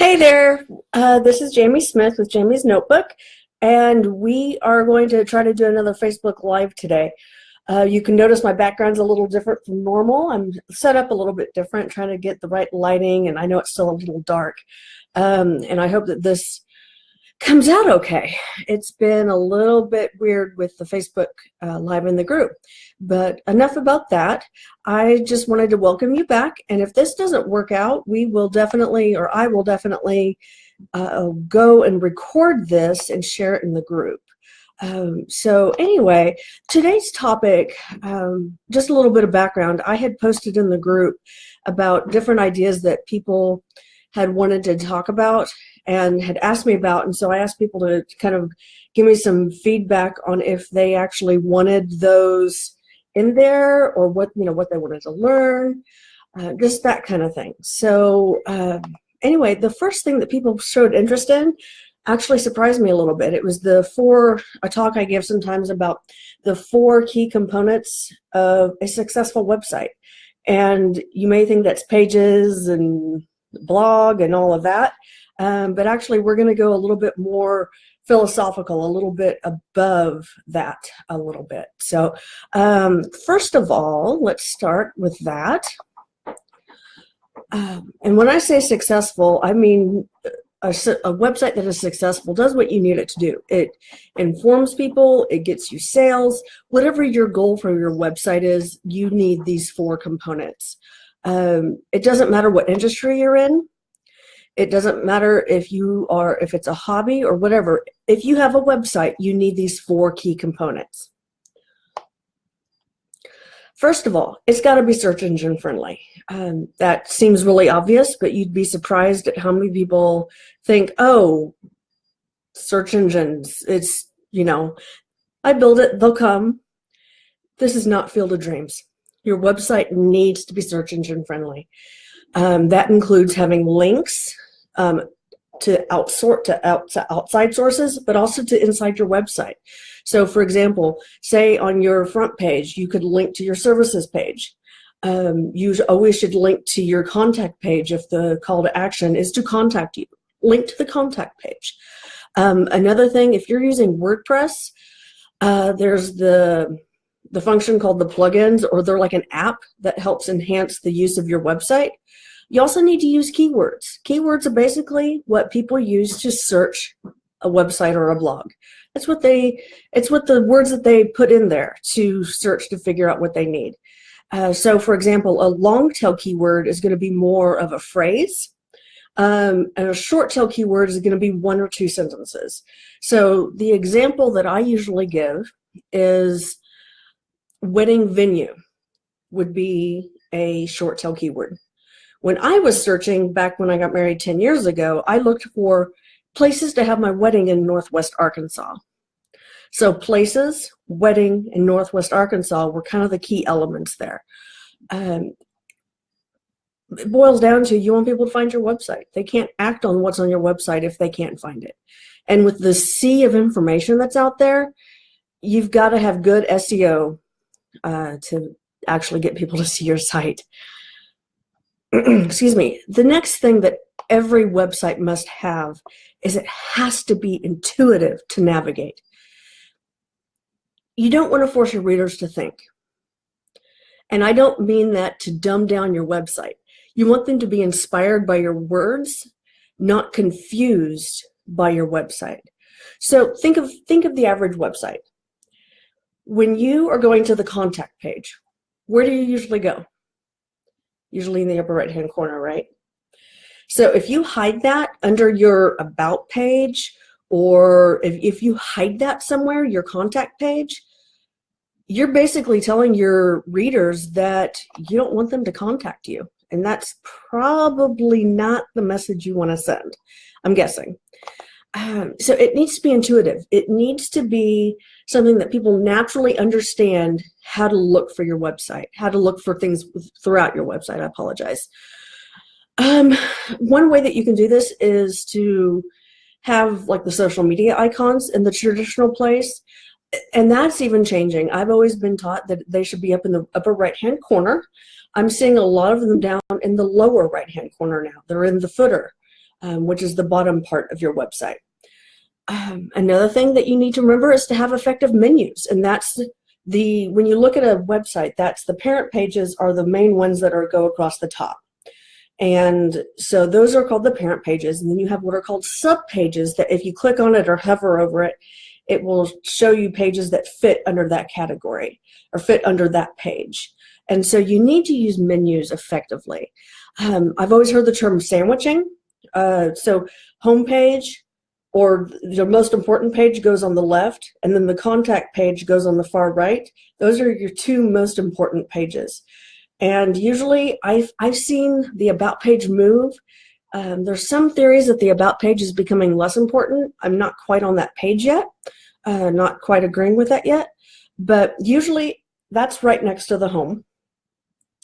Hey there, this is Jamie Smith with Jamie's Notebook, and we are going to try to do another Facebook Live today. You can notice my background's a little different from normal. I'm set up a little bit different, trying to get the right lighting, and I know it's still a little dark. And I hope that this comes out okay. It's been a little bit weird with the Facebook Live in the group, but enough about that. I just wanted to welcome you back, and if this doesn't work out, we will definitely, or I will definitely go and record this and share it in the group. So anyway, today's topic, just a little bit of background. I had posted in the group about different ideas that people had wanted to talk about and had asked me about, and so I asked people to kind of give me some feedback on if they actually wanted those in there or what they wanted to learn, just that kind of thing. So anyway, the first thing that people showed interest in actually surprised me a little bit. It was a talk I give sometimes about the 4 key components of a successful website. And you may think that's pages and blog and all of that, but actually we're going to go a little bit more philosophical, a little bit above that a little bit. So first of all, let's start with that. And when I say successful, I mean a website that is successful does what you need it to do. It informs people, it gets you sales. Whatever your goal for your website is, you need these 4 components. It doesn't matter what industry you're in. It doesn't matter if it's a hobby or whatever. If you have a website, you need these 4 key components. First of all, it's got to be search engine friendly. That seems really obvious, but you'd be surprised at how many people think, oh, search engines, it's, I build it, they'll come. This is not Field of Dreams. Your website needs to be search engine friendly. That includes having links to outside sources, but also to inside your website. So for example, say on your front page, you could link to your services page. You always should link to your contact page if the call to action is to contact you. Link to the contact page. Another thing, if you're using WordPress, there's the function called the plugins, or they're like an app that helps enhance the use of your website. You also need to use keywords. Keywords are basically what people use to search a website or a blog. It's what the words that they put in there to search to figure out what they need. So for example, a long tail keyword is going to be more of a phrase, and a short tail keyword is going to be 1 or 2 sentences. So the example that I usually give is wedding venue would be a short tail keyword. When I was searching back when I got married 10 years ago, I looked for places to have my wedding in Northwest Arkansas. So places, wedding, and Northwest Arkansas were kind of the key elements there. It boils down to you want people to find your website. They can't act on what's on your website if they can't find it. And with the sea of information that's out there, you've got to have good SEO to actually get people to see your site. Excuse me. The next thing that every website must have is it has to be intuitive to navigate. You don't want to force your readers to think. And I don't mean that to dumb down your website. You want them to be inspired by your words, not confused by your website. So think of the average website. When you are going to the contact page, where do you usually go? Usually in the upper right-hand corner, right? So if you hide that under your about page, or if you hide that somewhere, your contact page, you're basically telling your readers that you don't want them to contact you. And that's probably not the message you want to send, I'm guessing. So it needs to be intuitive. It needs to be something that people naturally understand how to look for your website, how to look for things throughout your website. I apologize. One way that you can do this is to have like the social media icons in the traditional place. And that's even changing. I've always been taught that they should be up in the upper right-hand corner. I'm seeing a lot of them down in the lower right-hand corner now. They're in the footer. which is the bottom part of your website. Another thing that you need to remember is to have effective menus, and that's when you look at a website, that's the parent pages are the main ones that go across the top. And so those are called the parent pages, and then you have what are called sub pages that if you click on it or hover over it, it will show you pages that fit under that category or fit under that page. And so you need to use menus effectively. I've always heard the term sandwiching. So homepage or the most important page goes on the left, and then the contact page goes on the far right. Those are your two most important pages. And usually I've seen the About page move. There's some theories that the About page is becoming less important. I'm not quite on that page yet, not quite agreeing with that yet, but usually that's right next to the home.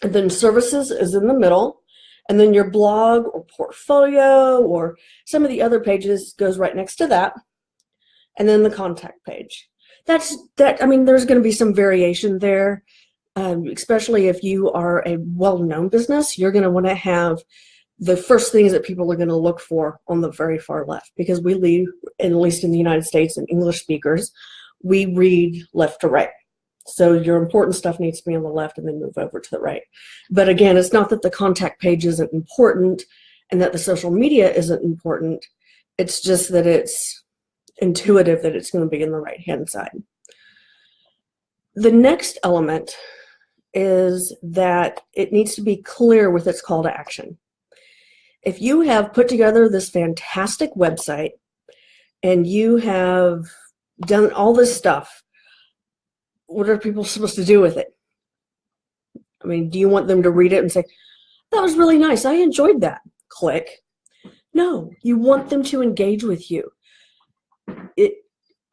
And then services is in the middle, and then your blog or portfolio or some of the other pages goes right next to that, and then the contact page. I mean, there's going to be some variation there. Especially if you are a well-known business, you're going to want to have the first things that people are going to look for on the very far left, because we lead, at least in the United States and English speakers, we read left to right. So your important stuff needs to be on the left and then move over to the right. But again, it's not that the contact page isn't important and that the social media isn't important. It's just that it's intuitive that it's going to be in the right-hand side. The next element is that it needs to be clear with its call to action. If you have put together this fantastic website and you have done all this stuff, what are people supposed to do with it? I mean, do you want them to read it and say, that was really nice, I enjoyed that, click? No, you want them to engage with you.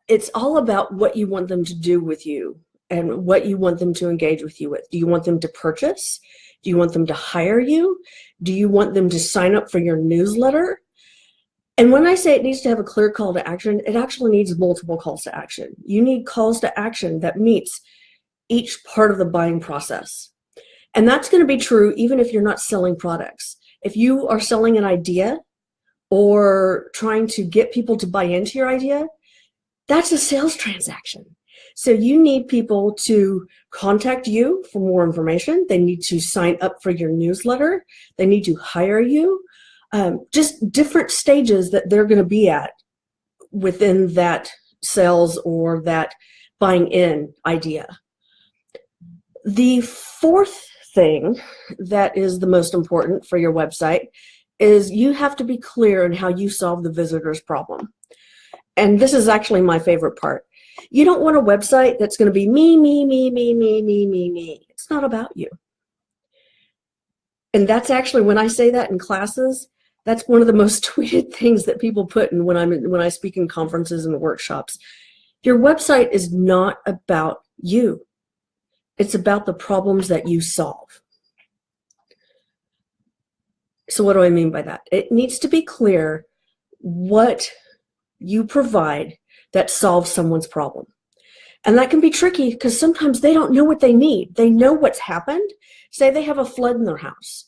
It's all about what you want them to do with you and what you want them to engage with you with. Do you want them to purchase? Do you want them to hire you? Do you want them to sign up for your newsletter? And when I say it needs to have a clear call to action, it actually needs multiple calls to action. You need calls to action that meets each part of the buying process. And that's going to be true even if you're not selling products. If you are selling an idea or trying to get people to buy into your idea, that's a sales transaction. So you need people to contact you for more information. They need to sign up for your newsletter. They need to hire you. Just different stages that they're going to be at within that sales or that buying in idea. The fourth thing that is the most important for your website is you have to be clear in how you solve the visitor's problem. And this is actually my favorite part. You don't want a website that's going to be me, me, me, me, me, me, me, me. It's not about you. And that's actually, when I say that in classes, that's one of the most tweeted things that people put in when I speak in conferences and workshops. Your website is not about you. It's about the problems that you solve. So what do I mean by that? It needs to be clear what you provide that solves someone's problem. And that can be tricky because sometimes they don't know what they need. They know what's happened. Say they have a flood in their house.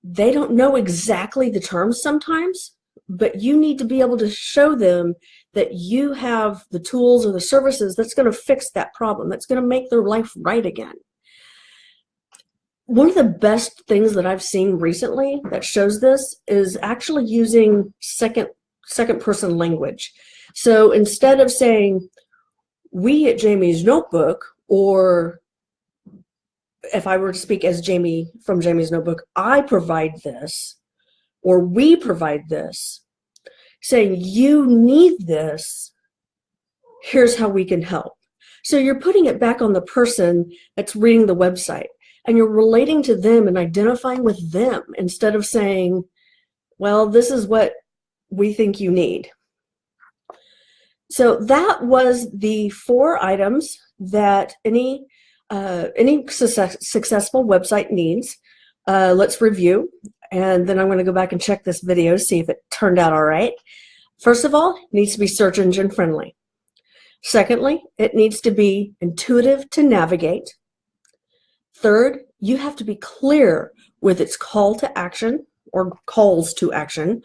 They don't know exactly the terms sometimes, but you need to be able to show them that you have the tools or the services that's going to fix that problem, that's going to make their life right again. One of the best things that I've seen recently that shows this is actually using second person language. So instead of saying, we at Jamie's Notebook, or if I were to speak as Jamie from Jamie's Notebook, I provide this, or we provide this, saying you need this, here's how we can help. So you're putting it back on the person that's reading the website, and you're relating to them and identifying with them instead of saying, well, this is what we think you need. So that was the 4 items that any successful website needs. Let's review, and then I'm going to go back and check this video, see if it turned out all right. First of all, it needs to be search engine friendly. Secondly, it needs to be intuitive to navigate. Third, you have to be clear with its call to action. or calls to action.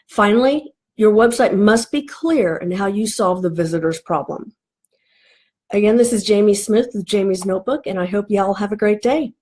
Finally, your website must be clear in how you solve the visitor's problem. Again, this is Jamie Smith with Jamie's Notebook, and I hope y'all have a great day.